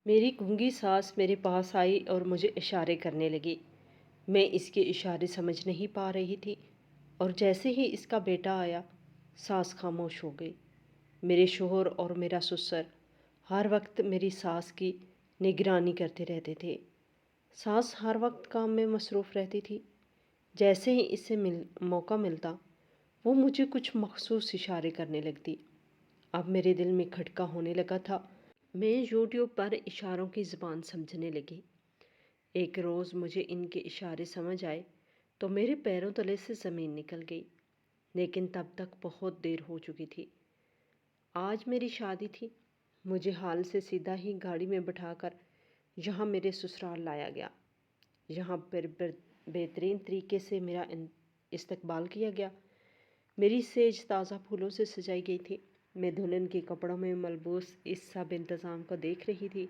میری گونگی ساس میرے پاس آئی اور مجھے اشارے کرنے لگی۔ میں اس کے اشارے سمجھ نہیں پا رہی تھی، اور جیسے ہی اس کا بیٹا آیا، ساس خاموش ہو گئی۔ میرے شوہر اور میرا سسر ہر وقت میری ساس کی نگرانی کرتے رہتے تھے۔ ساس ہر وقت کام میں مصروف رہتی تھی۔ جیسے ہی اس سے موقع ملتا، وہ مجھے کچھ مخصوص اشارے کرنے لگتی۔ اب میرے دل میں کھٹکا ہونے لگا تھا۔ میں یوٹیوب پر اشاروں کی زبان سمجھنے لگی۔ ایک روز مجھے ان کے اشارے سمجھ آئے تو میرے پیروں تلے سے زمین نکل گئی، لیکن تب تک بہت دیر ہو چکی تھی۔ آج میری شادی تھی۔ مجھے ہال سے سیدھا ہی گاڑی میں بٹھا کر یہاں میرے سسرال لایا گیا۔ یہاں پر بہترین طریقے سے میرا استقبال کیا گیا۔ میری سیج تازہ پھولوں سے سجائی گئی تھی۔ میں دلہن کے کپڑوں میں ملبوس اس سب انتظام کو دیکھ رہی تھی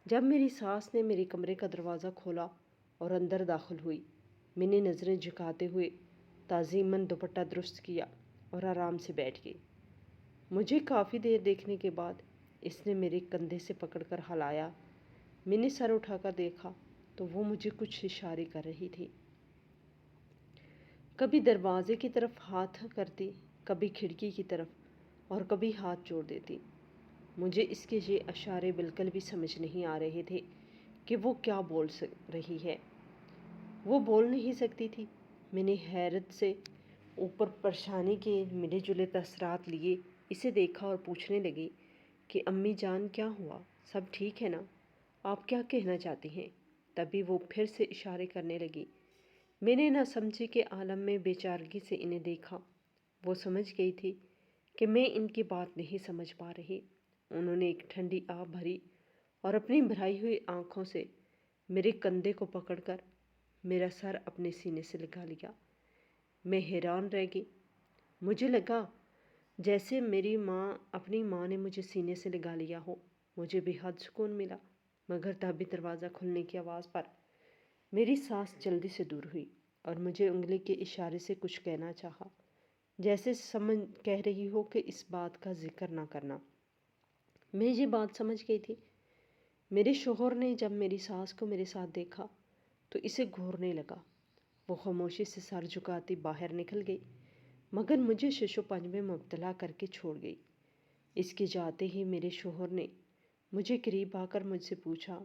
جب میری ساس نے میرے کمرے کا دروازہ کھولا اور اندر داخل ہوئی۔ میں نے نظریں جھکاتے ہوئے تعظیماً دوپٹہ درست کیا اور آرام سے بیٹھ گئی۔ مجھے کافی دیر دیکھنے کے بعد اس نے میرے کندھے سے پکڑ کر ہلایا۔ میں نے سر اٹھا کر دیکھا تو وہ مجھے کچھ اشارے کر رہی تھی۔ کبھی دروازے کی طرف ہاتھ کرتی، کبھی کھڑکی کی طرف، اور کبھی ہاتھ جوڑ دیتی۔ مجھے اس کے یہ اشارے بالکل بھی سمجھ نہیں آ رہے تھے کہ وہ کیا بول رہی ہے۔ وہ بول نہیں سکتی تھی۔ میں نے حیرت سے اوپر پریشانی کے ملے جلے تاثرات لیے اسے دیکھا اور پوچھنے لگی کہ امی جان کیا ہوا؟ سب ٹھیک ہے نا؟ آپ کیا کہنا چاہتی ہیں؟ تبھی وہ پھر سے اشارے کرنے لگی۔ میں نے نہ سمجھی کے عالم میں بے چارگی سے انہیں دیکھا۔ وہ سمجھ گئی تھی کہ میں ان کی بات نہیں سمجھ پا رہی۔ انہوں نے ایک ٹھنڈی آہ بھری اور اپنی بھرائی ہوئی آنکھوں سے میرے کندھے کو پکڑ کر میرا سر اپنے سینے سے لگا لیا۔ میں حیران رہ گئی۔ مجھے لگا جیسے میری ماں اپنی ماں نے مجھے سینے سے لگا لیا ہو۔ مجھے بے حد سکون ملا، مگر تبھی دروازہ کھلنے کی آواز پر میری سانس جلدی سے دور ہوئی اور مجھے انگلی کے اشارے سے کچھ کہنا چاہا، جیسے کہہ رہی ہو کہ اس بات کا ذکر نہ کرنا۔ میں یہ بات سمجھ گئی تھی۔ میرے شوہر نے جب میری ساس کو میرے ساتھ دیکھا تو اسے گھورنے لگا۔ وہ خاموشی سے سر جھکاتی باہر نکل گئی، مگر مجھے شش و پنج میں مبتلا کر کے چھوڑ گئی۔ اس کے جاتے ہی میرے شوہر نے مجھے قریب آ کر مجھ سے پوچھا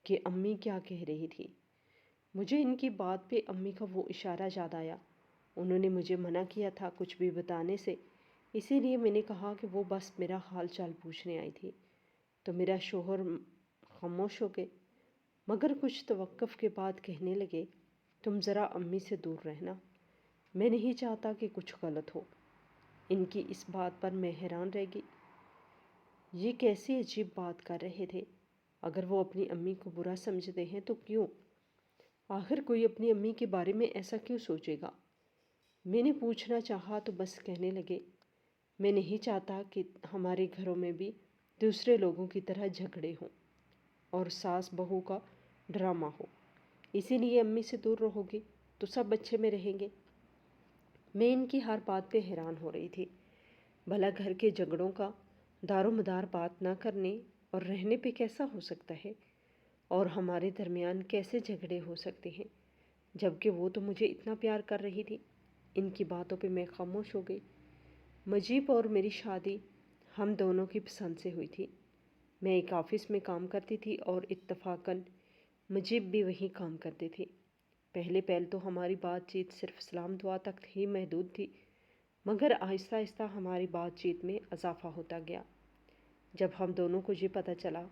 کہ امی کیا کہہ رہی تھی۔ مجھے ان کی بات پہ امی کا وہ اشارہ یاد آیا۔ انہوں نے مجھے منع کیا تھا کچھ بھی بتانے سے، اسی لیے میں نے کہا کہ وہ بس میرا حال چال پوچھنے آئی تھی۔ تو میرا شوہر خاموش ہو گئے، مگر کچھ توقف کے بعد کہنے لگے، تم ذرا امی سے دور رہنا، میں نہیں چاہتا کہ کچھ غلط ہو۔ ان کی اس بات پر میں حیران رہ گئی۔ یہ کیسی عجیب بات کر رہے تھے؟ اگر وہ اپنی امی کو برا سمجھتے ہیں تو کیوں؟ آخر کوئی اپنی امی کے بارے میں ایسا کیوں سوچے گا؟ میں نے پوچھنا چاہا تو بس کہنے لگے، میں نہیں چاہتا کہ ہمارے گھروں میں بھی دوسرے لوگوں کی طرح جھگڑے ہوں اور ساس بہو کا ڈرامہ ہو، اسی لیے امی سے دور رہو گی تو سب اچھے میں رہیں گے۔ میں ان کی ہر بات پہ حیران ہو رہی تھی۔ بھلا گھر کے جھگڑوں کا دار و مدار بات نہ کرنے اور رہنے پہ کیسا ہو سکتا ہے، اور ہمارے درمیان کیسے جھگڑے ہو سکتے ہیں، جبکہ وہ تو مجھے اتنا پیار کر رہی تھی۔ ان کی باتوں پہ میں خاموش ہو گئی۔ مجیب اور میری شادی ہم دونوں کی پسند سے ہوئی تھی۔ میں ایک آفس میں کام کرتی تھی اور اتفاقاً مجیب بھی وہیں کام کرتے تھے۔ پہلے تو ہماری بات چیت صرف سلام دعا تک ہی محدود تھی، مگر آہستہ آہستہ ہماری بات چیت میں اضافہ ہوتا گیا۔ جب ہم دونوں کو یہ پتہ چلا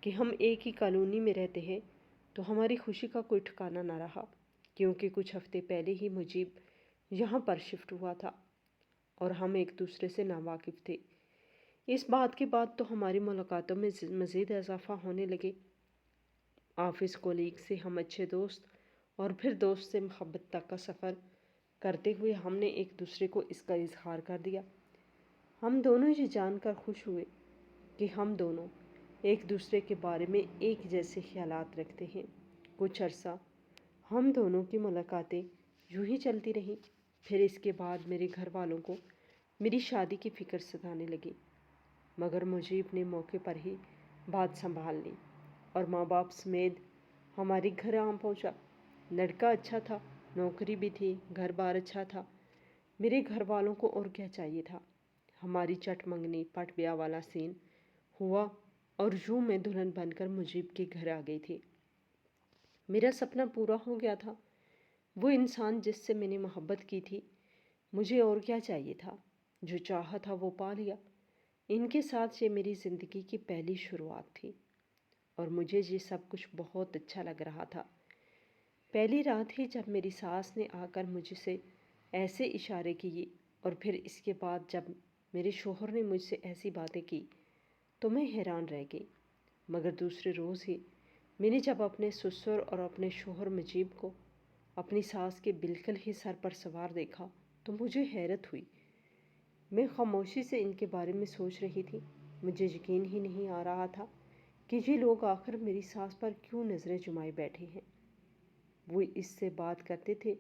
کہ ہم ایک ہی کالونی میں رہتے ہیں تو ہماری خوشی کا کوئی ٹھکانہ نہ رہا، کیونکہ کچھ ہفتے پہلے ہی مجیب یہاں پر شفٹ ہوا تھا اور ہم ایک دوسرے سے ناواقف تھے۔ اس بات کے بعد تو ہماری ملاقاتوں میں مزید اضافہ ہونے لگے۔ آفس کولیگ سے ہم اچھے دوست اور پھر دوست سے محبت تک کا سفر کرتے ہوئے ہم نے ایک دوسرے کو اس کا اظہار کر دیا۔ ہم دونوں یہ جان کر خوش ہوئے کہ ہم دونوں ایک دوسرے کے بارے میں ایک جیسے خیالات رکھتے ہیں۔ کچھ عرصہ ہم دونوں کی ملاقاتیں یوں ہی چلتی رہیں۔ پھر اس کے بعد میرے گھر والوں کو میری شادی کی فکر ستانے لگی، مگر مجھے اپنے موقع پر ہی بات سنبھال لی اور ماں باپ سمیت ہمارے گھر آ پہنچا۔ لڑکا اچھا تھا، نوکری بھی تھی، گھر بار اچھا تھا۔ میرے گھر والوں کو اور کیا چاہیے تھا؟ ہماری چٹ منگنی پٹ بیاہ والا سین ہوا اور یوں میں دلہن بن کر مجیب کے گھر آ گئی تھی۔ میرا سپنا پورا ہو گیا تھا۔ وہ انسان جس سے میں نے محبت کی تھی، مجھے اور کیا چاہیے تھا؟ جو چاہا تھا وہ پا لیا۔ ان کے ساتھ یہ میری زندگی کی پہلی شروعات تھی اور مجھے یہ سب کچھ بہت اچھا لگ رہا تھا۔ پہلی رات ہی جب میری ساس نے آ کر مجھ سے ایسے اشارے کیے اور پھر اس کے بعد جب میرے شوہر نے مجھ سے ایسی باتیں کی تو میں حیران رہ گئی۔ مگر دوسرے روز ہی میں نے جب اپنے سسر اور اپنے شوہر مجیب کو اپنی ساس کے بالکل ہی سر پر سوار دیکھا تو مجھے حیرت ہوئی۔ میں خاموشی سے ان کے بارے میں سوچ رہی تھی۔ مجھے یقین ہی نہیں آ رہا تھا کہ یہ لوگ آخر میری ساس پر کیوں نظریں جمائے بیٹھے ہیں۔ وہ اس سے بات کرتے تھے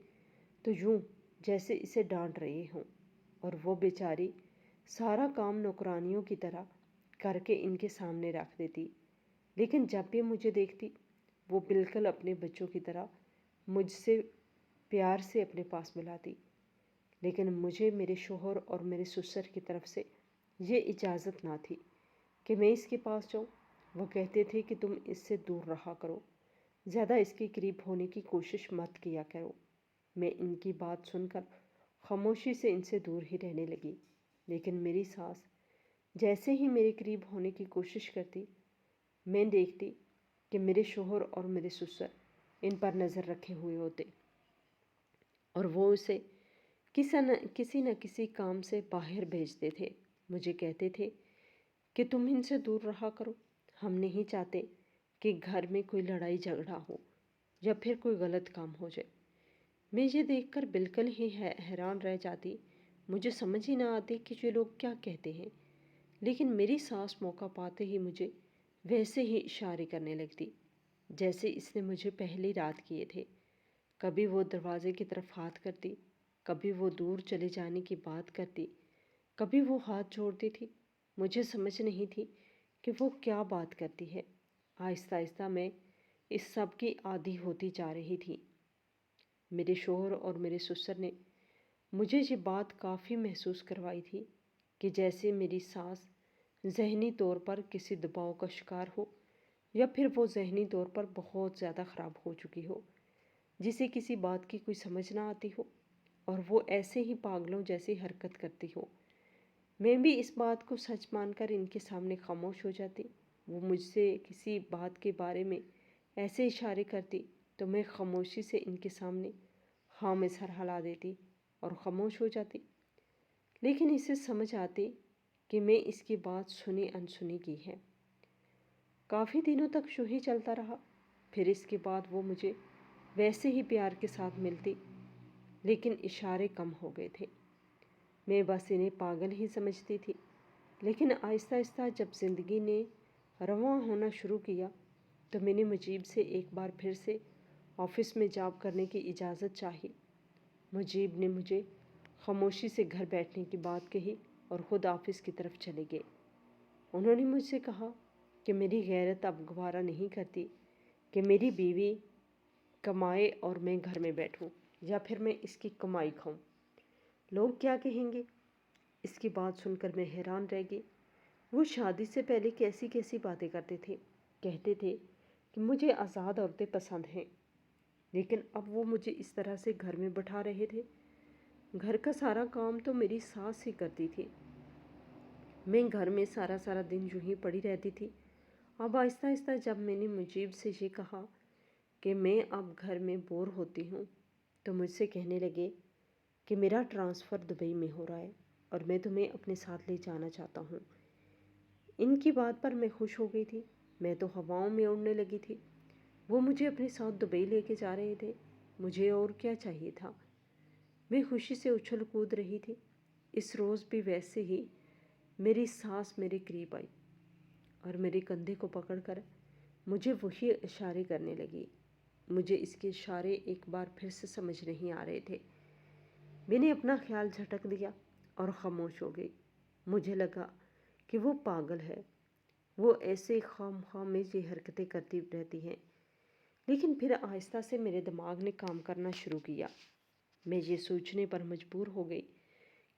تو یوں جیسے اسے ڈانٹ رہے ہوں، اور وہ بیچاری سارا کام نوکرانیوں کی طرح کر کے ان کے سامنے رکھ دیتی، لیکن جب بھی مجھے دیکھتی وہ بالکل اپنے بچوں کی طرح مجھ سے پیار سے اپنے پاس بلاتی۔ لیکن مجھے میرے شوہر اور میرے سسر کی طرف سے یہ اجازت نہ تھی کہ میں اس کے پاس جاؤں۔ وہ کہتے تھے کہ تم اس سے دور رہا کرو، زیادہ اس کے قریب ہونے کی کوشش مت کیا کرو۔ میں ان کی بات سن کر خاموشی سے ان سے دور ہی رہنے لگی، لیکن میری ساس جیسے ہی میرے قریب ہونے کی کوشش کرتی، میں دیکھتی کہ میرے شوہر اور میرے سسر ان پر نظر رکھے ہوئے ہوتے اور وہ اسے کسی نہ کسی کام سے باہر بھیجتے تھے۔ مجھے کہتے تھے کہ تم ان سے دور رہا کرو، ہم نہیں چاہتے کہ گھر میں کوئی لڑائی جھگڑا ہو یا پھر کوئی غلط کام ہو جائے۔ میں یہ دیکھ کر بالکل ہی حیران رہ جاتی۔ مجھے سمجھ ہی نہ آتی کہ یہ لوگ کیا کہتے ہیں، لیکن میری ساس موقع پاتے ہی مجھے ویسے ہی اشارے کرنے لگتی جیسے اس نے مجھے پہلی رات کیے تھے۔ کبھی وہ دروازے کی طرف ہاتھ کرتی، کبھی وہ دور چلے جانے کی بات کرتی، کبھی وہ ہاتھ جوڑتی تھی۔ مجھے سمجھ نہیں تھی کہ وہ کیا بات کرتی ہے۔ آہستہ آہستہ میں اس سب کی عادی ہوتی جا رہی تھی۔ میرے شوہر اور میرے سسر نے مجھے یہ بات کافی محسوس کروائی تھی کہ جیسے میری ساس ذہنی طور پر کسی دباؤ کا شکار ہو یا پھر وہ ذہنی طور پر بہت زیادہ خراب ہو چکی ہو، جسے کسی بات کی کوئی سمجھ نہ آتی ہو اور وہ ایسے ہی پاگلوں جیسی حرکت کرتی ہو۔ میں بھی اس بات کو سچ مان کر ان کے سامنے خاموش ہو جاتی۔ وہ مجھ سے کسی بات کے بارے میں ایسے اشارے کرتی تو میں خاموشی سے ان کے سامنے ہاں میں سر ہلا دیتی اور خاموش ہو جاتی، لیکن اسے سمجھ آتی کہ میں اس کی بات سنی انسنی کی ہے۔ کافی دنوں تک یوں ہی چلتا رہا۔ پھر اس کے بعد وہ مجھے ویسے ہی پیار کے ساتھ ملتی، لیکن اشارے کم ہو گئے تھے۔ میں بس انہیں پاگل ہی سمجھتی تھی، لیکن آہستہ آہستہ جب زندگی نے رواں ہونا شروع کیا تو میں نے مجیب سے ایک بار پھر سے آفس میں جاب کرنے کی اجازت چاہی۔ مجیب نے مجھے خاموشی سے گھر بیٹھنے کی بات کہی اور خود آفس کی طرف چلے گئے۔ انہوں نے مجھ سے کہا کہ میری غیرت اب گوارا نہیں کرتی کہ میری بیوی کمائے اور میں گھر میں بیٹھوں یا پھر میں اس کی کمائی کھاؤں۔ لوگ کیا کہیں گے؟ اس کی بات سن کر میں حیران رہ گئی۔ وہ شادی سے پہلے کیسی کیسی باتیں کرتے تھے، کہتے تھے کہ مجھے آزاد عورتیں پسند ہیں، لیکن اب وہ مجھے اس طرح سے گھر میں بٹھا رہے تھے۔ گھر کا سارا کام تو میری ساس ہی کرتی تھی، میں گھر میں سارا دن یوں ہی پڑی رہتی تھی۔ اب آہستہ آہستہ جب میں نے مجیب سے یہ کہا کہ میں اب گھر میں بور ہوتی ہوں تو مجھ سے کہنے لگے کہ میرا ٹرانسفر دبئی میں ہو رہا ہے اور میں تمہیں اپنے ساتھ لے جانا چاہتا ہوں۔ ان کی بات پر میں خوش ہو گئی تھی، میں تو ہواؤں میں اڑنے لگی تھی۔ وہ مجھے اپنے ساتھ دبئی لے کے جا رہے تھے، مجھے اور کیا چاہیے تھا؟ میں خوشی سے اچھل کود رہی تھی۔ اس روز بھی ویسے ہی میری ساس میرے قریب آئی اور میرے کندھے کو پکڑ کر مجھے وہی اشارے کرنے لگی۔ مجھے اس کے اشارے ایک بار پھر سے سمجھ نہیں آ رہے تھے۔ میں نے اپنا خیال جھٹک دیا اور خاموش ہو گئی۔ مجھے لگا کہ وہ پاگل ہے وہ ایسے خواہ مخواہ میں یہ حرکتیں کرتی رہتی ہیں، لیکن پھر آہستہ سے میرے دماغ نے کام کرنا شروع کیا۔ میں یہ سوچنے پر مجبور ہو گئی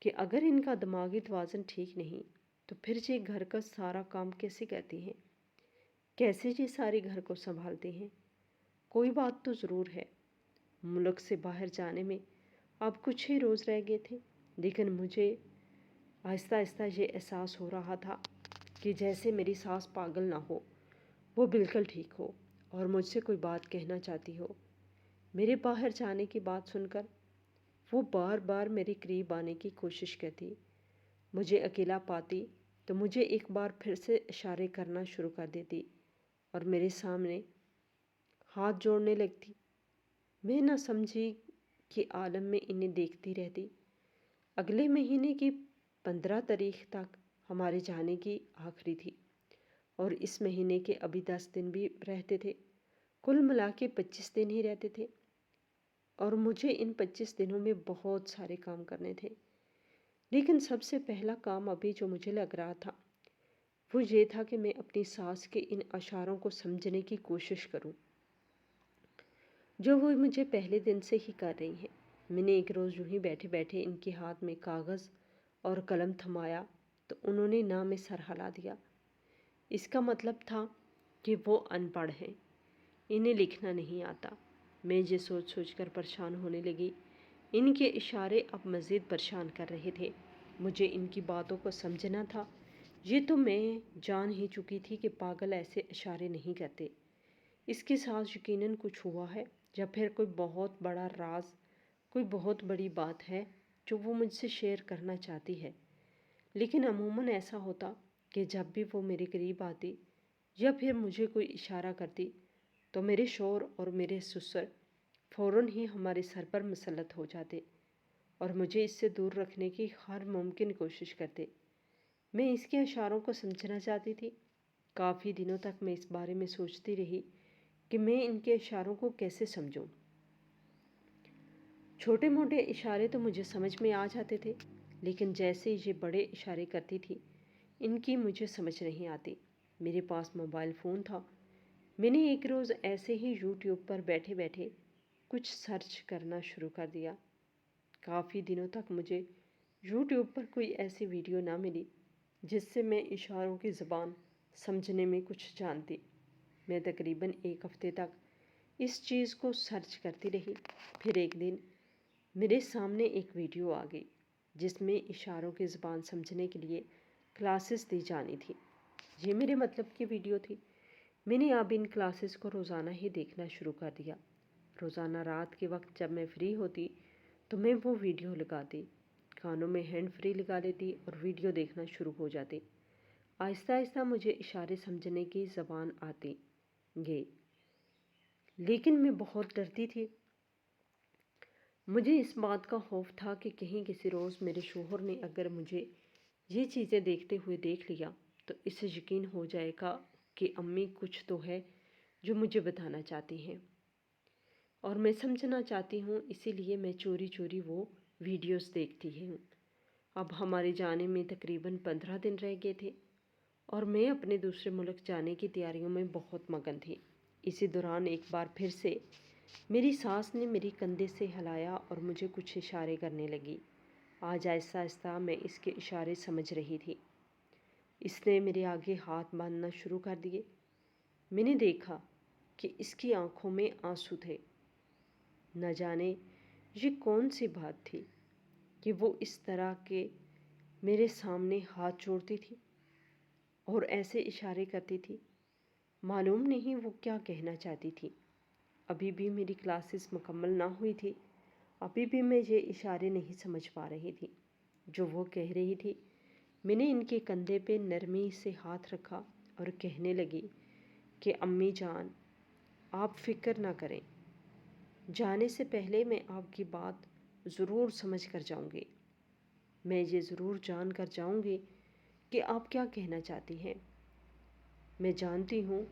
کہ اگر ان کا دماغی توازن ٹھیک نہیں تو پھر یہ گھر کا سارا کام کیسے کرتی ہیں، کیسے یہ سارے گھر کو سنبھالتے ہیں۔ کوئی بات تو ضرور ہے، ملک سے باہر جانے میں اب کچھ ہی روز رہ گئے تھے، لیکن مجھے آہستہ آہستہ یہ احساس ہو رہا تھا کہ جیسے میری ساس پاگل نہ ہو، وہ بالکل ٹھیک ہو اور مجھ سے کوئی بات کہنا چاہتی ہو۔ میرے باہر جانے کی بات سن کر وہ بار بار میرے قریب آنے کی کوشش کرتی، مجھے اکیلا پاتی تو مجھے ایک بار پھر سے اشارے کرنا شروع کر دیتی اور میرے سامنے ہاتھ جوڑنے لگتی۔ میں نہ سمجھی کہ عالم میں انہیں دیکھتی رہتی۔ اگلے مہینے کی 15 تاریخ تک ہمارے جانے کی آخری تھی اور اس مہینے کے ابھی 10 دن بھی رہتے تھے، کل ملا کے 25 دن ہی رہتے تھے اور مجھے ان 25 دنوں میں بہت سارے کام کرنے تھے۔ لیکن سب سے پہلا کام ابھی جو مجھے لگ رہا تھا وہ یہ تھا کہ میں اپنی ساس کے ان اشاروں کو سمجھنے کی کوشش کروں جو وہ مجھے پہلے دن سے ہی کر رہی ہیں۔ میں نے ایک روز یوں ہی بیٹھے بیٹھے ان کے ہاتھ میں کاغذ اور قلم تھمایا تو انہوں نے نہ میں سر ہلا دیا۔ اس کا مطلب تھا کہ وہ ان پڑھ ہیں، انہیں لکھنا نہیں آتا۔ میں یہ سوچ سوچ کر پریشان ہونے لگی۔ ان کے اشارے اب مزید پریشان کر رہے تھے۔ مجھے ان کی باتوں کو سمجھنا تھا۔ یہ تو میں جان ہی چکی تھی کہ پاگل ایسے اشارے نہیں کرتے۔ اس کے ساتھ یقیناً کچھ ہوا ہے یا پھر کوئی بہت بڑا راز، کوئی بہت بڑی بات ہے جو وہ مجھ سے شیئر کرنا چاہتی ہے۔ لیکن عموماً ایسا ہوتا کہ جب بھی وہ میرے قریب آتی یا پھر مجھے کوئی اشارہ کرتی تو میرے شوہر اور میرے سسر فوراً ہی ہمارے سر پر مسلط ہو جاتے اور مجھے اس سے دور رکھنے کی ہر ممکن کوشش کرتے۔ میں اس کے اشاروں کو سمجھنا چاہتی تھی۔ کافی دنوں تک میں اس بارے میں سوچتی رہی کہ میں ان کے اشاروں کو کیسے سمجھوں۔ چھوٹے موٹے اشارے تو مجھے سمجھ میں آ جاتے تھے، لیکن جیسے یہ بڑے اشارے کرتی تھی ان کی مجھے سمجھ نہیں آتی۔ میرے پاس موبائل فون تھا۔ میں نے ایک روز ایسے ہی یوٹیوب پر بیٹھے بیٹھے کچھ سرچ کرنا شروع کر دیا۔ کافی دنوں تک مجھے یوٹیوب پر کوئی ایسی ویڈیو نہ ملی جس سے میں اشاروں کی زبان سمجھنے میں کچھ جانتی۔ میں تقریباً ایک ہفتے تک اس چیز کو سرچ کرتی رہی۔ پھر ایک دن میرے سامنے ایک ویڈیو آ گئی جس میں اشاروں کی زبان سمجھنے کے لیے کلاسز دی جانی تھی۔ یہ میرے مطلب کی ویڈیو تھی۔ میں نے اب ان کلاسز کو روزانہ ہی دیکھنا شروع کر دیا۔ روزانہ رات کے وقت جب میں فری ہوتی تو میں وہ ویڈیو لگاتی، کانوں میں ہینڈ فری لگا لیتی اور ویڈیو دیکھنا شروع ہو جاتی۔ آہستہ آہستہ مجھے اشارے سمجھنے کی زبان آتی گئی، لیکن میں بہت ڈرتی تھی۔ مجھے اس بات کا خوف تھا کہ کہیں کسی روز میرے شوہر نے اگر مجھے یہ چیزیں دیکھتے ہوئے دیکھ لیا تو اس سے یقین ہو جائے گا کہ امی کچھ تو ہے جو مجھے بتانا چاہتی ہیں اور میں سمجھنا چاہتی ہوں، اسی لیے میں چوری چوری وہ ویڈیوز دیکھتی ہوں۔ اب ہمارے جانے میں تقریباً 15 دن رہ گئے تھے اور میں اپنے دوسرے ملک جانے کی تیاریوں میں بہت مگن تھی۔ اسی دوران ایک بار پھر سے میری ساس نے میری کندھے سے ہلایا اور مجھے کچھ اشارے کرنے لگی۔ آج آہستہ آہستہ میں اس کے اشارے سمجھ رہی تھی۔ اس نے میرے آگے ہاتھ باندھنا شروع کر دیے۔ میں نے دیکھا کہ اس کی آنکھوں میں آنسو تھے۔ نہ جانے یہ کون سی بات تھی کہ وہ اس طرح کے میرے سامنے ہاتھ جوڑتی تھی اور ایسے اشارے کرتی تھی۔ معلوم نہیں وہ کیا کہنا چاہتی تھی۔ ابھی بھی میری کلاسز مکمل نہ ہوئی تھی۔ ابھی بھی میں یہ اشارے نہیں سمجھ پا رہی تھی جو وہ کہہ رہی تھی۔ میں نے ان کے کندھے پہ نرمی سے ہاتھ رکھا اور کہنے لگی کہ امی جان، آپ فکر نہ کریں، جانے سے پہلے میں آپ کی بات ضرور سمجھ کر جاؤں گی۔ میں یہ ضرور جان کر جاؤں گی کہ آپ کیا کہنا چاہتی ہیں۔ میں جانتی ہوں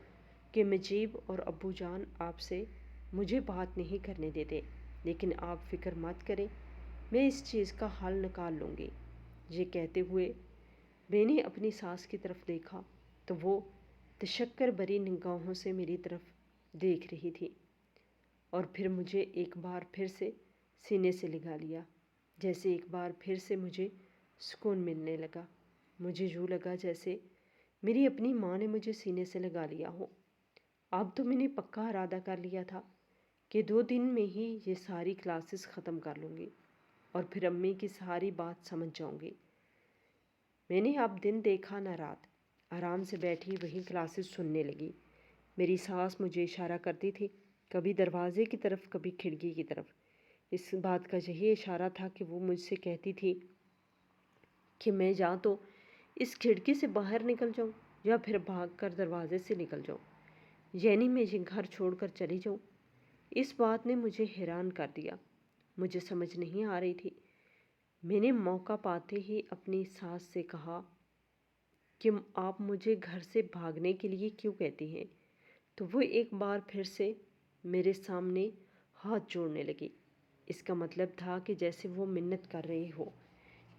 کہ مجیب اور ابو جان آپ سے مجھے بات نہیں کرنے دیتے، لیکن آپ فکر مت کریں، میں اس چیز کا حل نکال لوں گی۔ یہ کہتے ہوئے میں نے اپنی ساس کی طرف دیکھا تو وہ تشکر بری نگاہوں سے میری طرف دیکھ رہی تھی اور پھر مجھے ایک بار پھر سے سینے سے لگا لیا، جیسے ایک بار پھر سے مجھے سکون ملنے لگا۔ مجھے یوں لگا جیسے میری اپنی ماں نے مجھے سینے سے لگا لیا ہو۔ اب تو میں نے پکا ارادہ کر لیا تھا کہ 2 دن میں ہی یہ ساری کلاسز ختم کر لوں گی اور پھر امی کی ساری بات سمجھ جاؤں گی۔ میں نے اب دن دیکھا نہ رات، آرام سے بیٹھی وہی کلاسز سننے لگی۔ میری ساس مجھے اشارہ کرتی تھی، کبھی دروازے کی طرف کبھی کھڑکی کی طرف۔ اس بات کا یہی اشارہ تھا کہ وہ مجھ سے کہتی تھی کہ میں یا تو اس کھڑکی سے باہر نکل جاؤں یا پھر بھاگ کر دروازے سے نکل جاؤں، یعنی میں یہ گھر چھوڑ کر چلی جاؤں۔ اس بات نے مجھے حیران کر دیا، مجھے سمجھ نہیں آ رہی تھی۔ میں نے موقع پاتے ہی اپنی ساس سے کہا کہ آپ مجھے گھر سے بھاگنے کے لیے کیوں کہتی ہیں؟ تو وہ ایک بار پھر سے میرے سامنے ہاتھ جوڑنے لگی۔ اس کا مطلب تھا کہ جیسے وہ منت کر رہی ہو۔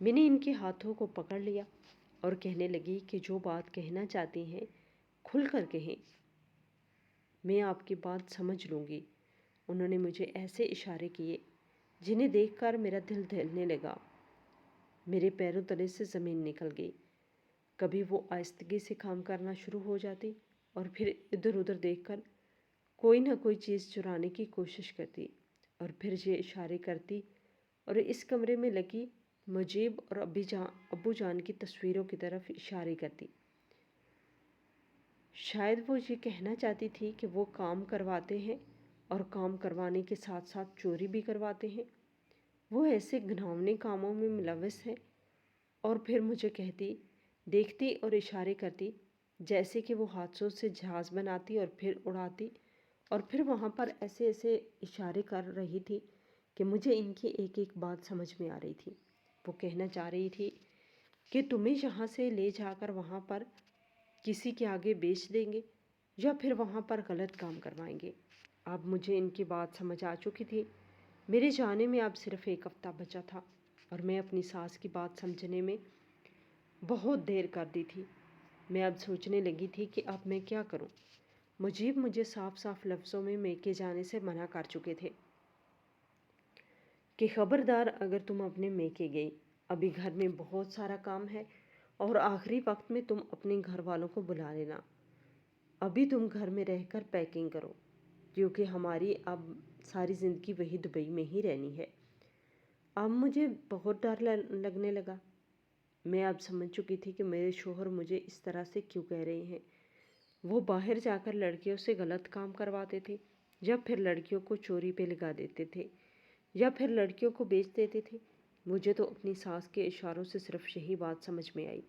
میں نے ان کے ہاتھوں کو پکڑ لیا اور کہنے لگی کہ جو بات کہنا چاہتی ہیں کھل کر کہیں، میں آپ کی بات سمجھ لوں گی۔ انہوں نے مجھے ایسے اشارے کیے جنہیں دیکھ کر میرا دل دہلنے لگا، میرے پیروں تلے سے زمین نکل گئی۔ کبھی وہ آہستگی سے کام کرنا شروع ہو جاتی اور پھر ادھر ادھر دیکھ کر کوئی نہ کوئی چیز چرانے کی کوشش کرتی اور پھر یہ اشارے کرتی اور اس کمرے میں لگی مجیب اور ابو جان کی تصویروں کی طرف اشارے کرتی۔ شاید وہ یہ کہنا چاہتی تھی کہ وہ کام کرواتے ہیں اور کام کروانے کے ساتھ ساتھ چوری بھی کرواتے ہیں، وہ ایسے گھناؤنے کاموں میں ملوث ہیں۔ اور پھر مجھے کہتی، دیکھتی اور اشارے کرتی جیسے کہ وہ ہاتھوں سے جہاز بناتی اور پھر اڑاتی، اور پھر وہاں پر ایسے ایسے اشارے کر رہی تھی کہ مجھے ان کی ایک ایک بات سمجھ میں آ رہی تھی۔ وہ کہنا چاہ رہی تھی کہ تمہیں یہاں سے لے جا کر وہاں پر کسی کے آگے بیچ دیں گے یا پھر وہاں پر غلط کام کروائیں گے۔ اب مجھے ان کی بات سمجھ آ چکی تھی۔ میرے جانے میں اب صرف 1 ہفتہ بچا تھا اور میں اپنی ساس کی بات سمجھنے میں بہت دیر کر دی تھی۔ میں اب سوچنے لگی تھی کہ اب میں کیا کروں۔ مجیب مجھے صاف صاف لفظوں میں میکے جانے سے منع کر چکے تھے کہ خبردار اگر تم اپنے میکے گئی، ابھی گھر میں بہت سارا کام ہے اور آخری وقت میں تم اپنے گھر والوں کو بلا لینا۔ ابھی تم گھر میں رہ کر پیکنگ کرو، کیونکہ ہماری اب ساری زندگی وہی دبئی میں ہی رہنی ہے۔ اب مجھے بہت ڈر لگنے لگا۔ میں اب سمجھ چکی تھی کہ میرے شوہر مجھے اس طرح سے کیوں کہہ رہے ہیں۔ وہ باہر جا کر لڑکیوں سے غلط کام کرواتے تھے یا پھر لڑکیوں کو چوری پہ لگا دیتے تھے یا پھر لڑکیوں کو بیچ دیتے تھے۔ مجھے تو اپنی ساس کے اشاروں سے صرف یہی بات سمجھ میں آئی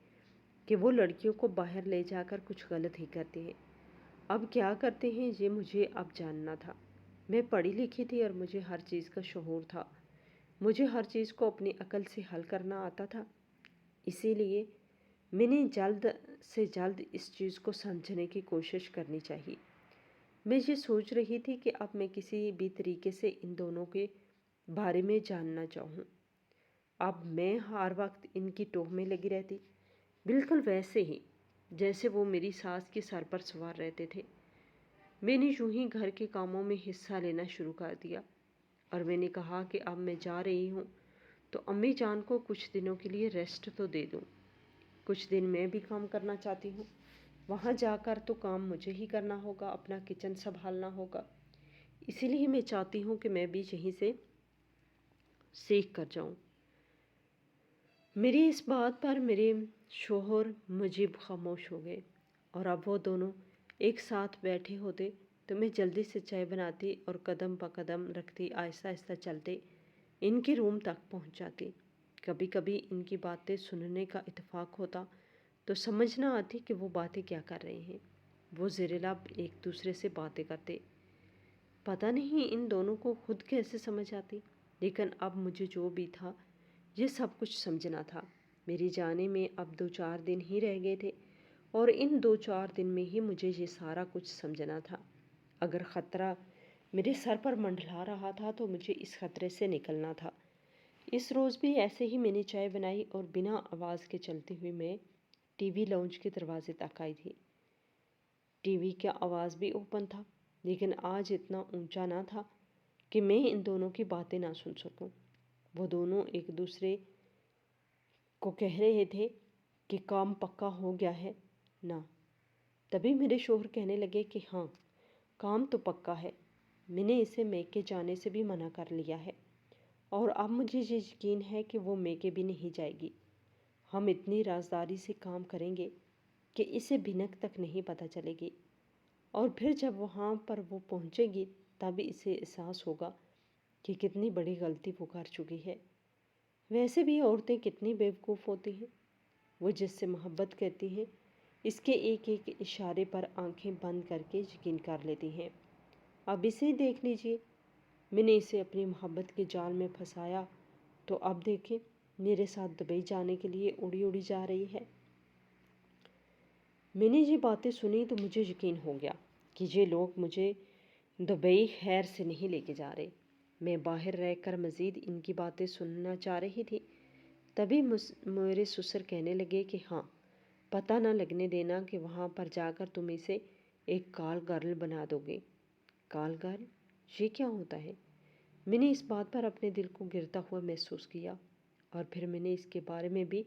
کہ وہ لڑکیوں کو باہر لے جا کر کچھ غلط ہی کرتے ہیں۔ اب کیا کرتے ہیں یہ مجھے اب جاننا تھا۔ میں پڑھی لکھی تھی اور مجھے ہر چیز کا شعور تھا۔ مجھے ہر چیز کو اپنی عقل سے حل کرنا آتا تھا۔ اسی لیے میں نے جلد سے جلد اس چیز کو سمجھنے کی کوشش کرنی چاہیے۔ میں یہ سوچ رہی تھی کہ اب میں کسی بھی طریقے سے ان دونوں کے بارے میں جاننا چاہوں۔ اب میں ہر وقت ان کی ٹوہ میں لگی رہتی، بالکل ویسے ہی جیسے وہ میری ساس کے سر پر سوار رہتے تھے۔ میں نے یوں ہی گھر کے کاموں میں حصہ لینا شروع کر دیا اور میں نے کہا کہ اب میں جا رہی ہوں تو امی جان کو کچھ دنوں کے لیے ریسٹ تو دے دوں۔ کچھ دن میں بھی کام کرنا چاہتی ہوں۔ وہاں جا کر تو کام مجھے ہی کرنا ہوگا، اپنا کچن سنبھالنا ہوگا۔ اسی لیے میں چاہتی ہوں کہ میں بھی یہیں سے سیکھ کر جاؤں۔ میری اس بات پر میرے شوہر مجیب خاموش ہو گئے اور اب وہ دونوں ایک ساتھ بیٹھے ہوتے تو میں جلدی سے چائے بناتی اور قدم بہ قدم رکھتی آہستہ آہستہ چلتے ان کے روم تک پہنچ جاتی۔ کبھی کبھی ان کی باتیں سننے کا اتفاق ہوتا تو سمجھ نہ آتی کہ وہ باتیں کیا کر رہے ہیں۔ وہ زیر لب ایک دوسرے سے باتیں کرتے، پتہ نہیں ان دونوں کو خود کیسے سمجھ آتی، لیکن اب مجھے جو بھی تھا یہ سب کچھ سمجھنا تھا۔ میری جانے میں اب 2-4 دن ہی رہ گئے تھے اور ان 2-4 دن میں ہی مجھے یہ سارا کچھ سمجھنا تھا۔ اگر خطرہ میرے سر پر منڈلا رہا تھا تو مجھے اس خطرے سے نکلنا تھا۔ اس روز بھی ایسے ہی میں نے چائے بنائی اور بنا آواز کے چلتی ہوئی میں ٹی وی لاؤنج کے دروازے تک آئی تھی۔ ٹی وی کا آواز بھی اوپن تھا، لیکن آج اتنا اونچا نہ تھا کہ میں ان دونوں کی باتیں نہ سن سکوں۔ وہ دونوں ایک دوسرے کو کہہ رہے تھے کہ کام پکا ہو گیا ہے نا۔ تبھی میرے شوہر کہنے لگے کہ ہاں، کام تو پکا ہے، میں نے اسے میکے جانے سے بھی منع کر لیا ہے، اور اب مجھے یہ یقین ہے کہ وہ میکے بھی نہیں جائے گی۔ ہم اتنی رازداری سے کام کریں گے کہ اسے بھنک تک نہیں پتہ چلے گی، اور پھر جب وہاں پر وہ پہنچے گی تب اسے احساس ہوگا کہ کتنی بڑی غلطی وہ کر چکی ہے۔ ویسے بھی عورتیں کتنی بیوقوف ہوتی ہیں، وہ جس سے محبت کرتی ہیں اس کے ایک ایک اشارے پر آنکھیں بند کر کے یقین کر لیتی ہیں۔ اب اسے دیکھ لیجئے، میں نے اسے اپنی محبت کے جال میں پھنسایا تو اب دیکھیں میرے ساتھ دبئی جانے کے لیے اڑی اڑی جا رہی ہے۔ میں نے یہ باتیں سنی تو مجھے یقین ہو گیا کہ یہ لوگ مجھے دبئی خیر سے نہیں لے کے جا رہے۔ میں باہر رہ کر مزید ان کی باتیں سننا چاہ رہی تھی، تبھی میرے سسر کہنے لگے کہ ہاں، پتہ نہ لگنے دینا کہ وہاں پر جا کر تم اسے ایک کال گرل بنا دو گے۔ کال گرل؟ یہ کیا ہوتا ہے؟ میں نے اس بات پر اپنے دل کو گرتا ہوا محسوس کیا، اور پھر میں نے اس کے بارے میں بھی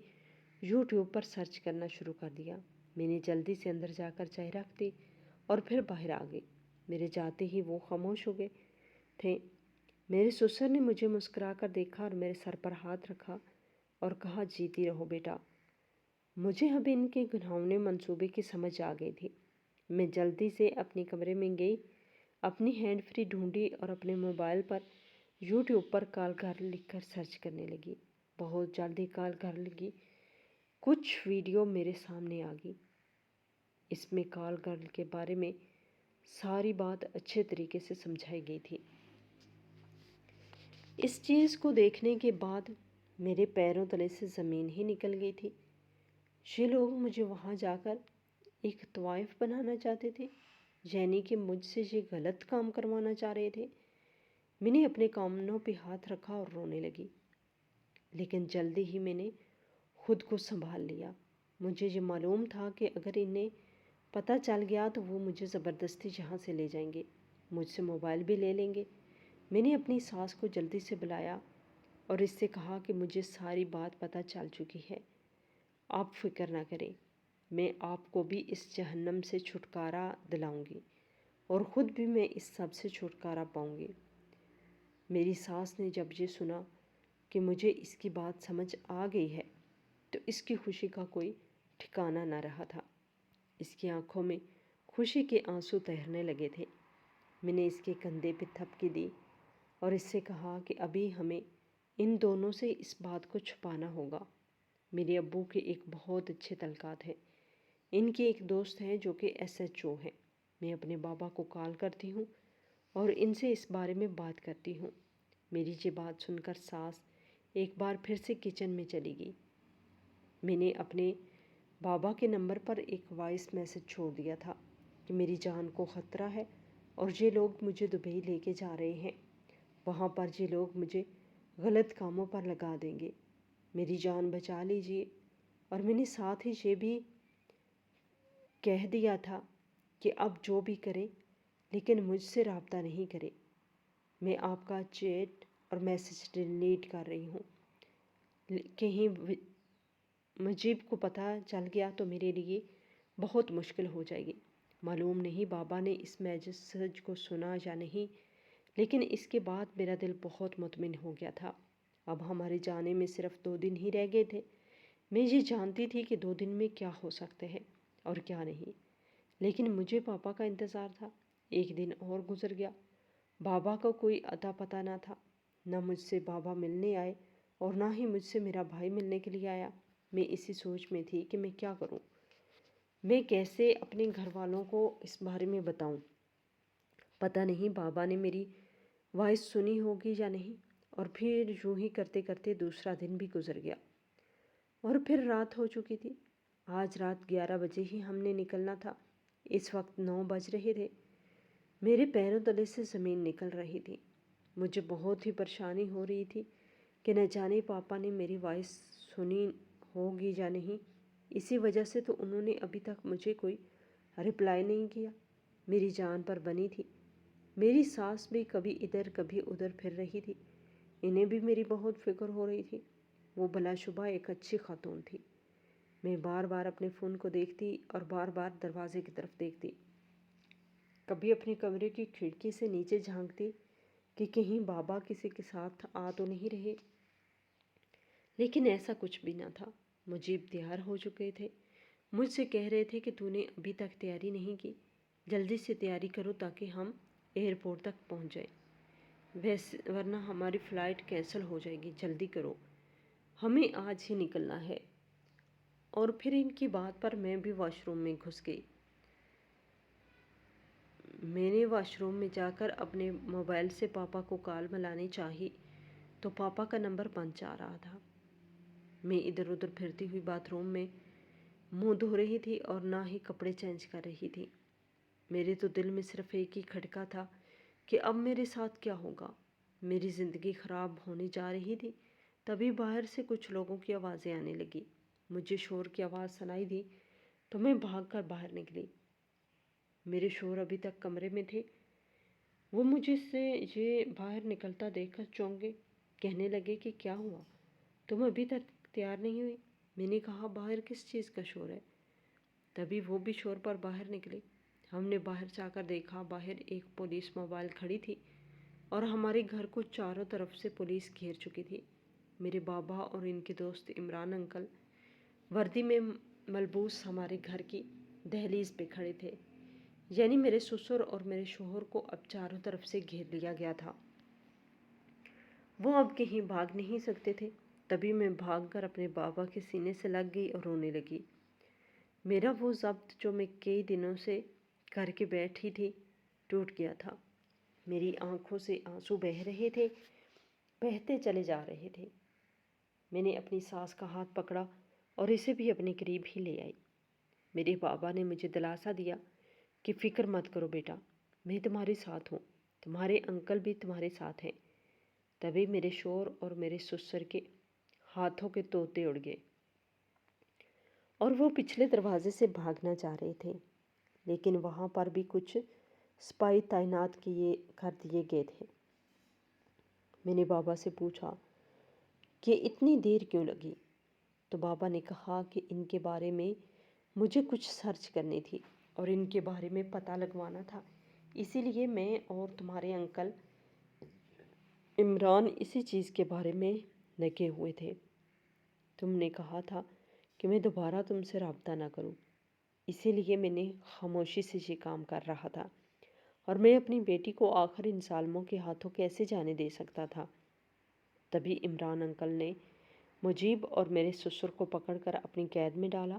یوٹیوب پر سرچ کرنا شروع کر دیا۔ میں نے جلدی سے اندر جا کر چائے رکھ دی اور پھر باہر آ گئی۔ میرے جاتے ہی وہ خاموش ہو گئے تھے۔ میرے سسر نے مجھے مسکرا کر دیکھا اور میرے سر پر ہاتھ رکھا اور کہا، جیتی رہو بیٹا۔ مجھے اب ان کے گھناؤنے منصوبے کی سمجھ آ گئی تھی۔ میں جلدی سے اپنے کمرے میں گئی، اپنی ہینڈ فری ڈھونڈی اور اپنے موبائل پر یوٹیوب پر کال گرل لکھ کر سرچ کرنے لگی۔ بہت جلدی کال گرل کی کچھ ویڈیو میرے سامنے آ گئی۔ اس میں کال گرل کے بارے میں ساری بات اچھے طریقے سے سمجھائی گئی تھی۔ اس چیز کو دیکھنے کے بعد میرے پیروں تلے سے زمین ہی نکل گئی تھی۔ یہ لوگ مجھے وہاں جا کر ایک طوائف بنانا چاہتے تھے، یعنی کہ مجھ سے یہ غلط کام کروانا چاہ رہے تھے۔ میں نے اپنے کانوں پہ ہاتھ رکھا اور رونے لگی، لیکن جلدی ہی میں نے خود کو سنبھال لیا۔ مجھے یہ معلوم تھا کہ اگر انہیں پتہ چل گیا تو وہ مجھے زبردستی یہاں سے لے جائیں گے، مجھ سے موبائل بھی لے لیں گے۔ میں نے اپنی ساس کو جلدی سے بلایا اور اس سے کہا کہ مجھے ساری بات پتہ چل چکی ہے، آپ فکر نہ کریں، میں آپ کو بھی اس جہنم سے چھٹکارا دلاؤں گی، اور خود بھی میں اس سب سے چھٹکارا پاؤں گی۔ میری ساس نے جب یہ سنا کہ مجھے اس کی بات سمجھ آ گئی ہے تو اس کی خوشی کا کوئی ٹھکانہ نہ رہا تھا۔ اس کی آنکھوں میں خوشی کے آنسو تیرنے لگے تھے۔ میں نے اس کے کندھے پہ تھپکی دی اور اس سے کہا کہ ابھی ہمیں ان دونوں سے اس بات کو چھپانا ہوگا۔ میرے ابو کے ایک بہت اچھے تعلقات ہیں، ان کے ایک دوست ہیں جو کہ SHO ہیں۔ میں اپنے بابا کو کال کرتی ہوں اور ان سے اس بارے میں بات کرتی ہوں۔ میری یہ بات سن کر ساس ایک بار پھر سے کچن میں چلی گئی۔ میں نے اپنے بابا کے نمبر پر ایک وائس میسج چھوڑ دیا تھا کہ میری جان کو خطرہ ہے اور یہ لوگ مجھے دبئی لے کے جا رہے ہیں، وہاں پر یہ لوگ مجھے غلط کاموں پر لگا دیں گے، میری جان بچا لیجئے۔ اور میں نے ساتھ ہی یہ بھی کہہ دیا تھا کہ اب جو بھی کریں لیکن مجھ سے رابطہ نہیں کرے۔ میں آپ کا چیٹ اور میسج ڈیلیٹ کر رہی ہوں، کہیں مجیب کو پتہ چل گیا تو میرے لیے بہت مشکل ہو جائے گی۔ معلوم نہیں بابا نے اس میسج کو سنا یا نہیں، لیکن اس کے بعد میرا دل بہت مطمئن ہو گیا تھا۔ اب ہمارے جانے میں صرف 2 دن ہی رہ گئے تھے۔ میں یہ جانتی تھی کہ 2 دن میں کیا ہو سکتے ہیں اور کیا نہیں، لیکن مجھے پاپا کا انتظار تھا۔ ایک دن اور گزر گیا، بابا کا کوئی اتا پتہ نہ تھا، نہ مجھ سے بابا ملنے آئے اور نہ ہی مجھ سے میرا بھائی ملنے کے لیے آیا۔ میں اسی سوچ میں تھی کہ میں کیا کروں، میں کیسے اپنے گھر والوں کو اس بارے میں بتاؤں۔ پتہ نہیں بابا نے میری وائس سنی ہوگی یا نہیں، اور پھر یوں ہی کرتے کرتے دوسرا دن بھی گزر گیا اور پھر رات ہو چکی تھی۔ آج رات 11 بجے ہی ہم نے نکلنا تھا، اس وقت 9 بج رہے تھے۔ میرے پیروں تلے سے زمین نکل رہی تھی۔ مجھے بہت ہی پریشانی ہو رہی تھی کہ نہ جانے پاپا نے میری وائس سنی ہوگی یا نہیں، اسی وجہ سے تو انہوں نے ابھی تک مجھے کوئی رپلائی نہیں کیا۔ میری جان پر بنی تھی۔ میری ساس بھی کبھی ادھر کبھی ادھر پھر رہی تھی۔ انہیں بھی میری بہت فکر ہو رہی تھی۔ وہ بلا شبہ ایک اچھی خاتون تھی۔ میں بار بار اپنے فون کو دیکھتی اور بار بار دروازے کی طرف دیکھتی۔ کبھی اپنے کمرے کی کھڑکی سے نیچے جھانکتی کہ کہیں بابا کسی کے ساتھ آ تو نہیں رہے، لیکن ایسا کچھ بھی نہ تھا۔ مجیب تیار ہو چکے تھے۔ مجھ سے کہہ رہے تھے کہ تو نے ابھی تک تیاری نہیں کی، جلدی سے تیاری کرو تاکہ ہم ایئرپورٹ تک پہنچ جائیں، ورنہ ہماری فلائٹ کینسل ہو جائے گی، جلدی کرو، ہمیں آج ہی نکلنا ہے۔ اور پھر ان کی بات پر میں بھی واش روم میں گھس گئی۔ میں نے واش روم میں جا کر اپنے موبائل سے پاپا کو کال ملانی چاہی تو پاپا کا نمبر بند آ رہا تھا۔ میں ادھر ادھر پھرتی ہوئی باتھ روم میں منہ دھو رہی تھی اور نہ ہی کپڑے چینج کر رہی تھی۔ میرے تو دل میں صرف ایک ہی کھٹکا تھا کہ اب میرے ساتھ کیا ہوگا۔ میری زندگی خراب ہونے جا رہی تھی۔ تبھی باہر سے کچھ لوگوں کی آوازیں آنے لگی۔ مجھے شور کی آواز سنائی دی تو میں بھاگ کر باہر نکلی۔ میرے شور ابھی تک کمرے میں تھے۔ وہ مجھے سے یہ باہر نکلتا دیکھ کر چونک گئے، کہنے لگے کہ کیا ہوا، تم ابھی تک تیار نہیں ہوئی؟ میں نے کہا باہر کس چیز کا شور ہے؟ تبھی وہ بھی شور پر باہر نکلے۔ ہم نے باہر جا کر دیکھا، باہر ایک پولیس موبائل کھڑی تھی اور ہمارے گھر کو چاروں طرف سے پولیس گھیر چکی تھی۔ میرے بابا اور ان کے دوست عمران انکل وردی میں ملبوس ہمارے گھر کی دہلیز پہ کھڑے تھے، یعنی میرے سسر اور میرے شوہر کو اب چاروں طرف سے گھیر لیا گیا تھا۔ وہ اب کہیں بھاگ نہیں سکتے تھے۔ تبھی میں بھاگ کر اپنے بابا کے سینے سے لگ گئی اور رونے لگی۔ میرا وہ ضبط جو میں کئی دنوں سے کر کے بیٹھی تھی ٹوٹ گیا تھا۔ میری آنکھوں سے آنسو بہہ رہے تھے، بہتے چلے جا رہے تھے۔ میں نے اپنی ساس کا ہاتھ پکڑا اور اسے بھی اپنے قریب ہی لے آئی۔ میرے بابا نے مجھے دلاسا دیا کہ فکر مت کرو بیٹا، میں تمہارے ساتھ ہوں، تمہارے انکل بھی تمہارے ساتھ ہیں۔ تبھی میرے شوہر اور میرے سسر کے ہاتھوں کے طوطے اڑ گئے اور وہ پچھلے دروازے سے بھاگنا چاہ رہے تھے، لیکن وہاں پر بھی کچھ سپاہی تعینات کر دیے گئے تھے۔ میں نے بابا سے پوچھا کہ اتنی دیر کیوں لگی؟ تو بابا نے کہا کہ ان کے بارے میں مجھے کچھ سرچ کرنی تھی اور ان کے بارے میں پتہ لگوانا تھا، اسی لیے میں اور تمہارے انکل عمران اسی چیز کے بارے میں لگے ہوئے تھے۔ تم نے کہا تھا کہ میں دوبارہ تم سے رابطہ نہ کروں، اسی لیے میں نے خاموشی سے یہ کام کر رہا تھا، اور میں اپنی بیٹی کو آخر ان ظالموں کے ہاتھوں کیسے جانے دے سکتا تھا۔ تبھی عمران انکل نے مجیب اور میرے سسر کو پکڑ کر اپنی قید میں ڈالا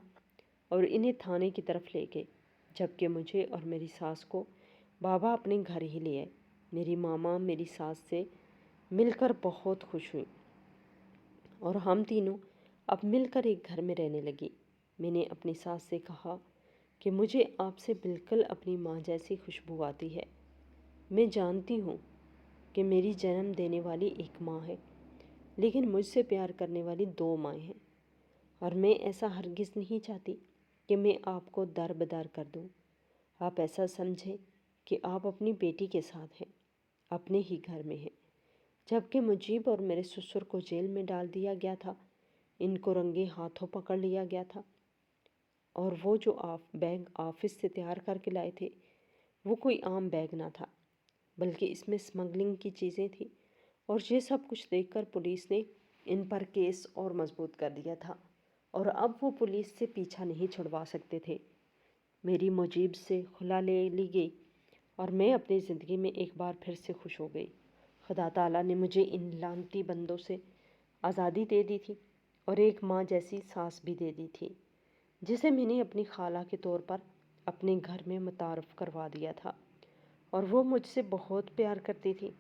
اور انہیں تھانے کی طرف لے گئے، جبکہ مجھے اور میری ساس کو بابا اپنے گھر ہی لے آئے۔ میری ماما میری ساس سے مل کر بہت خوش ہوئی اور ہم تینوں اب مل کر ایک گھر میں رہنے لگی۔ میں نے اپنی ساس سے کہا کہ مجھے آپ سے بالکل اپنی ماں جیسی خوشبو آتی ہے۔ میں جانتی ہوں کہ میری جنم دینے والی ایک ماں ہے، لیکن مجھ سے پیار کرنے والی 2 مائیں ہیں، اور میں ایسا ہرگز نہیں چاہتی کہ میں آپ کو در بدر کر دوں۔ آپ ایسا سمجھیں کہ آپ اپنی بیٹی کے ساتھ ہیں، اپنے ہی گھر میں ہیں۔ جبکہ مجیب اور میرے سسر کو جیل میں ڈال دیا گیا تھا، ان کو رنگے ہاتھوں پکڑ لیا گیا تھا، اور وہ جو بیگ آفس سے تیار کر کے لائے تھے وہ کوئی عام بیگ نہ تھا، بلکہ اس میں اسمگلنگ کی چیزیں تھیں، اور یہ سب کچھ دیکھ کر پولیس نے ان پر کیس اور مضبوط کر دیا تھا، اور اب وہ پولیس سے پیچھا نہیں چھڑوا سکتے تھے۔ میری مجیب سے خلا لے لی گئی اور میں اپنی زندگی میں ایک بار پھر سے خوش ہو گئی۔ خدا تعالیٰ نے مجھے ان لعنتی بندوں سے آزادی دے دی تھی اور ایک ماں جیسی ساس بھی دے دی تھی، جسے میں نے اپنی خالہ کے طور پر اپنے گھر میں متعارف کروا دیا تھا، اور وہ مجھ سے بہت پیار کرتی تھی۔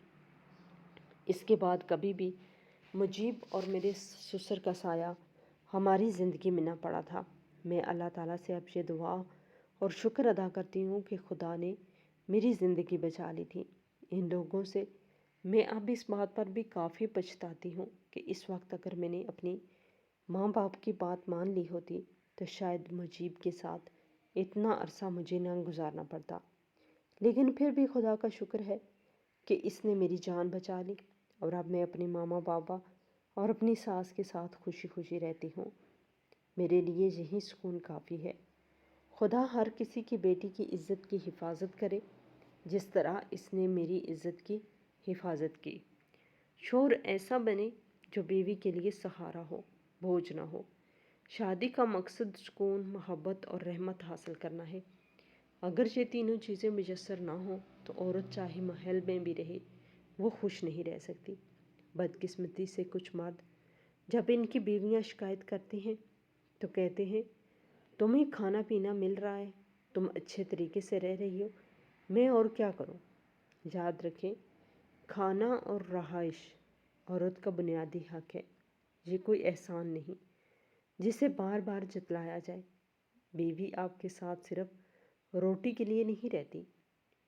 اس کے بعد کبھی بھی مجیب اور میرے سسر کا سایہ ہماری زندگی میں نہ پڑا تھا۔ میں اللہ تعالیٰ سے اب یہ دعا اور شکر ادا کرتی ہوں کہ خدا نے میری زندگی بچا لی تھی۔ ان لوگوں سے میں اب اس بات پر بھی کافی پچھتاتی ہوں کہ اس وقت اگر میں نے اپنی ماں باپ کی بات مان لی ہوتی تو شاید مجیب کے ساتھ اتنا عرصہ مجھے نہ گزارنا پڑتا، لیکن پھر بھی خدا کا شکر ہے کہ اس نے میری جان بچا لی، اور اب میں اپنے ماما بابا اور اپنی ساس کے ساتھ خوشی خوشی رہتی ہوں۔ میرے لیے یہی سکون کافی ہے۔ خدا ہر کسی کی بیٹی کی عزت کی حفاظت کرے جس طرح اس نے میری عزت کی حفاظت کی۔ شوہر ایسا بنے جو بیوی کے لیے سہارا ہو، بوجھ نہ ہو۔ شادی کا مقصد سکون، محبت اور رحمت حاصل کرنا ہے۔ اگر یہ تینوں چیزیں میسر نہ ہوں تو عورت چاہے محل میں بھی رہے وہ خوش نہیں رہ سکتی۔ بدقسمتی سے کچھ مرد جب ان کی بیویاں شکایت کرتی ہیں تو کہتے ہیں تمہیں کھانا پینا مل رہا ہے، تم اچھے طریقے سے رہ رہی ہو، میں اور کیا کروں۔ یاد رکھیں، کھانا اور رہائش عورت کا بنیادی حق ہے، یہ کوئی احسان نہیں جسے بار بار جتلایا جائے۔ بیوی آپ کے ساتھ صرف روٹی کے لیے نہیں رہتی،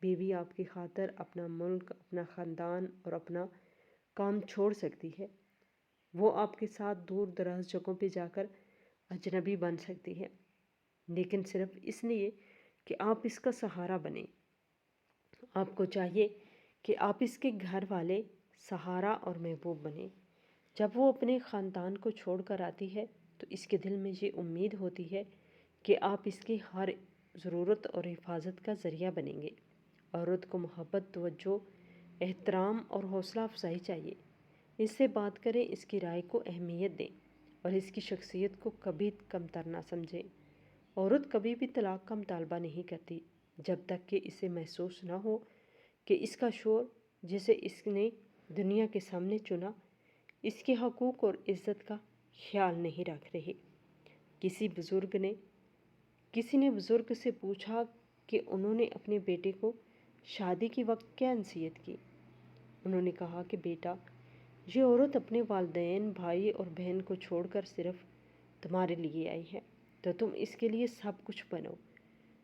بیوی آپ کی خاطر اپنا ملک، اپنا خاندان اور اپنا کام چھوڑ سکتی ہے۔ وہ آپ کے ساتھ دور دراز جگہوں پہ جا کر اجنبی بن سکتی ہے، لیکن صرف اس لیے کہ آپ اس کا سہارا بنیں۔ آپ کو چاہیے کہ آپ اس کے گھر والے، سہارا اور محبوب بنیں۔ جب وہ اپنے خاندان کو چھوڑ کر آتی ہے تو اس کے دل میں یہ امید ہوتی ہے کہ آپ اس کی ہر ضرورت اور حفاظت کا ذریعہ بنیں گے۔ عورت کو محبت، توجہ، احترام اور حوصلہ افزائی چاہیے۔ اس سے بات کریں، اس کی رائے کو اہمیت دیں اور اس کی شخصیت کو کبھی کمتر نہ سمجھیں۔ عورت کبھی بھی طلاق کا مطالبہ نہیں کرتی جب تک کہ اسے محسوس نہ ہو کہ اس کا شوہر، جسے اس نے دنیا کے سامنے چنا، اس کے حقوق اور عزت کا خیال نہیں رکھ رہے۔ کسی نے بزرگ سے پوچھا کہ انہوں نے اپنے بیٹے کو شادی کے وقت کیا نصیحت کی۔ انہوں نے کہا کہ بیٹا، یہ عورت اپنے والدین، بھائی اور بہن کو چھوڑ کر صرف تمہارے لیے آئی ہے، تو تم اس کے لیے سب کچھ بنو۔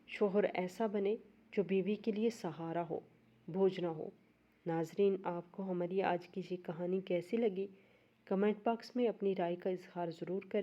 شوہر ایسا بنے جو بیوی کے لیے سہارا ہو، بوجھ نہ ہو۔ ناظرین، آپ کو ہماری آج کی یہ کہانی کیسی لگی؟ کمنٹ باکس میں اپنی رائے کا اظہار ضرور کریں۔